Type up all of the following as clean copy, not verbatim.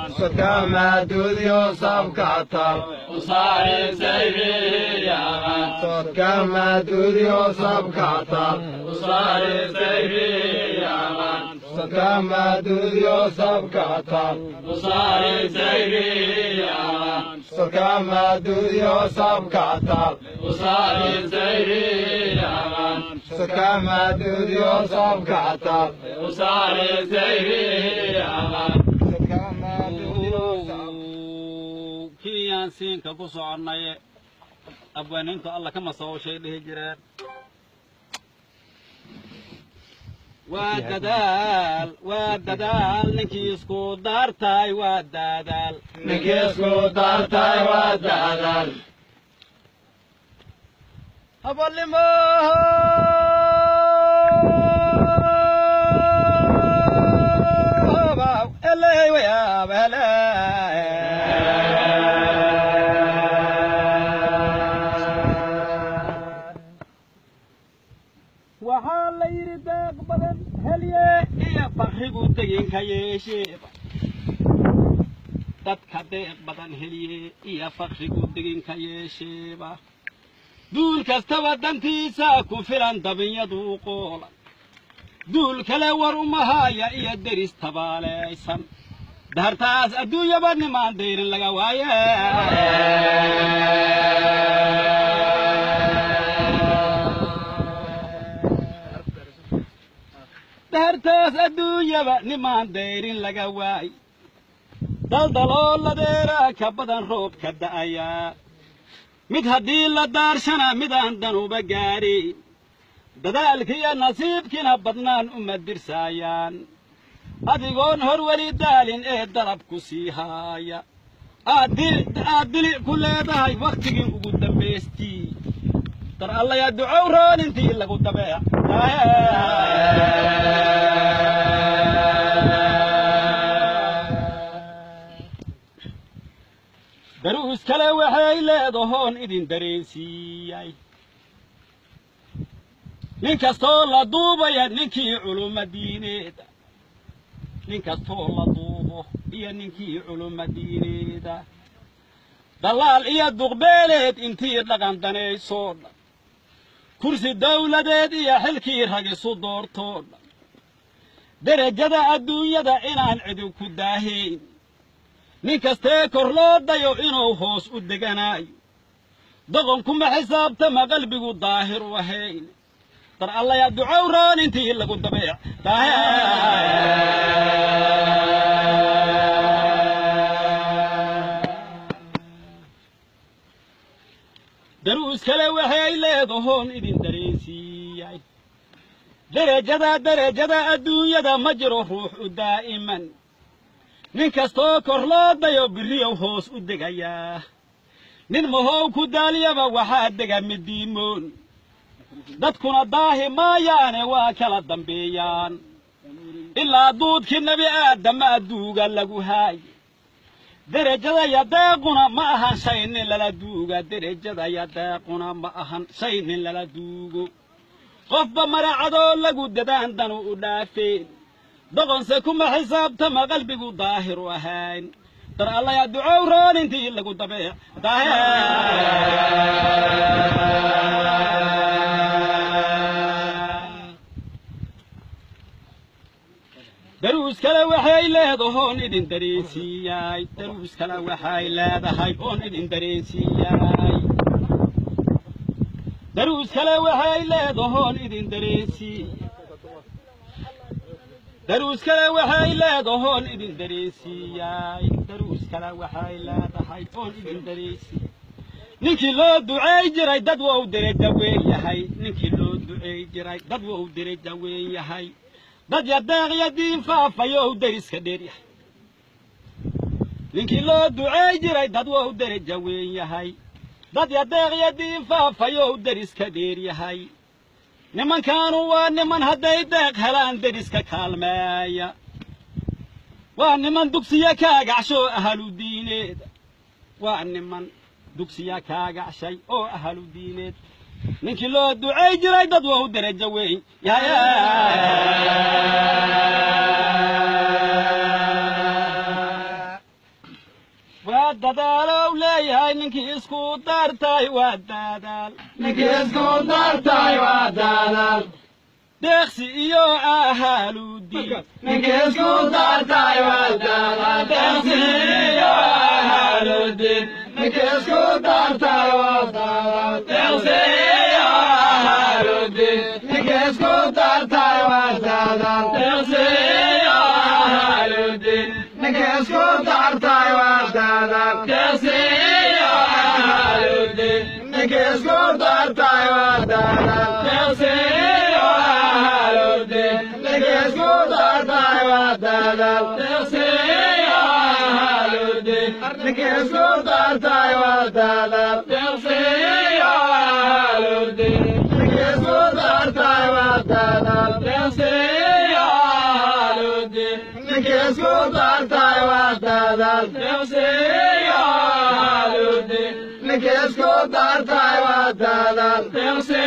صدقما دود يوسف كاتب وصار سيفي يمن صدقما دود يوسف كاتب وصار سيفي يمن صدقما دود يوسف كاتب وصار سيفي يمن صدقما دود يوسف كاتب وصار سيفي يمن صدقما دود يوسف كاتب وصار سيفي يمن صدقما دود يوسف كيان سين كقصو عناي أبوان انتو الله كما صوو شيء له جران وددال نكيسكو دارتاي وددال نكيسكو دارتاي وددال أبولي ما اللي ويا بلا waxaa la yidhi deeq badan helye iyo fakrigu degin ka yeesheeba dadka deeq badan helye iyo fakrigu degin ka yeesheeba duul kastaba dantiisa ku filan dabinyadu qoolan duul kale war umahaya iyo deris tabaalaysan daartaas adduunyaba nimaan dayrin laga waaye daartaas adduunyaba nimaan dayrin laga waay daldaloo ladeeraa ka badan roobka da'ayaa mid haddii la daarshana midaan danuba gaadhin dadaalkiiyo nasiibkiina badnaan uma dirsaayaan adigoon hor weli daalin ee dalabku sii haaya aad dili ku leedahay wakhtigii ugu dambaystii dar allayaa ducow roon intii lagu dabeec daruus kale waxay leedahoon idin dareensiiyay nin kastoo la duubaya ninkii culumma diineeda nin kastoo la duubo iyo ninkii culumma diineeda dalaal iyo duqbeeleed intii dhaqan danaysoo dhan kursi dawladeed iyo xilkii rag isu doortoo dhan derajada adduunyada inaan cidi ku daahayn nin kastee kor loo dayo inuu hoos u deganaayo doqonkuma xisaabtama qalbigu daahir u ahayn dar allayaa ducow roon intii lagu dabeec daruus kale waxay leedahoon idin dareensiiyay derajada adduunyada ma jiro ruux u daa'iman nin kastoo kor loo dayo biriyow hoos u degayaa nin mahow ku daaliyaba waxaa dega midiimoon dadkuna daahi maayaane waa kala dambeeyaan ilaa duudkii nebi aadama adduuga lagu haaye derajada yadeequna ma ahan shay nin lala duuga derajada yadeequna ma ahan shay nin lala duugo qofba maracadoo lagu dadaan danu u dhaafeen doqonse kuma xisaabtama qalbigu daahir u ahayn dar allayaa ducow roon intii lagu dabeec daruus kale waxay leedahoon idin dareensiiyay daruus kale waxay leedahay oon idin dareensiiyay daruus kale waxay leedahoon idin dareensiiyay daruus kale waxay leedahoon idin dareensiiyay daruus kale waxay leedahay oon idin dareensiiyay ninkii loo duceey jiray dad waa u deraja weyn yahay ninkii loo duceey jiray dad waa u deraja weyn yahay dad yadeeqya diin faafayo u deriska dheer yahay ninkii loo duceey jiray dad waa u deraja weyn yahay dad yadeeqya diin faafayo u deriska dheer yahay nimankaanu waa niman hadday deeq helaan deriska kaalmeeya waa niman dugsiya kaagacsho ahlu diineeda waa niman dugsiya kaagacshay oo ahlu diineed ninkii loo duceey jiray dad waa u derajo weyn dadaalow leeyahay ninkii isku dartay waa dadaal ninkii isku dartay waa dadaal deeqsi iyo ahaaludiin ninkii isku dartay waa dadaal deeqsi iyo ahaaludiin ninkii isku dartay waa dadaal deeqsi iyo ahaaludiin ninkii isku dartay waa dadaal deeqsi iyo ahaaludiin ninkii isku dartay waa dadaal deeqsi iyo ahaaludiin ninkii isku dartay waa dadaal deeqsi iyo ahaaludiin ninkii isku dartay waa dadaal deeqsi iyo ahaaludiin ninkii isku dartay waa dadaal deeqsi iyo ahaaludiin ninkii isku dartay waa dadaal deeqsi iyo ahaaludiin ninkii isku dartay waa dadaal deeqsi iyo ahaaludiin ninkii isku dartay waa dadaal deeqsi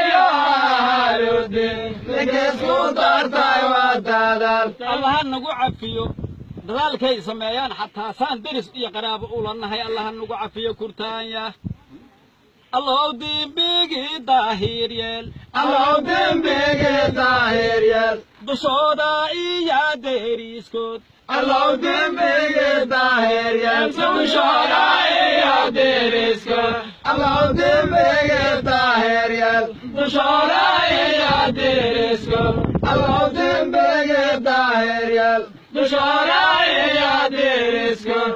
iyo ahaaludiin ninkii isku dartay waa dadaal allaha nagu cafiyo dadaalkay sameeyaan xataa saan deris iyo qaraabo ula nahay allaha nagu cafiyo kurtaanya allow dembigii daahir yeel allow dembigii daahir yeel dushooda iyo deriskood allow dembigii daahir yeel dushooda iyo deriskood allow dembigii daahir yeel dushooda iyo deriskood allow dembigii daahir yeel dushooda iyo deriskood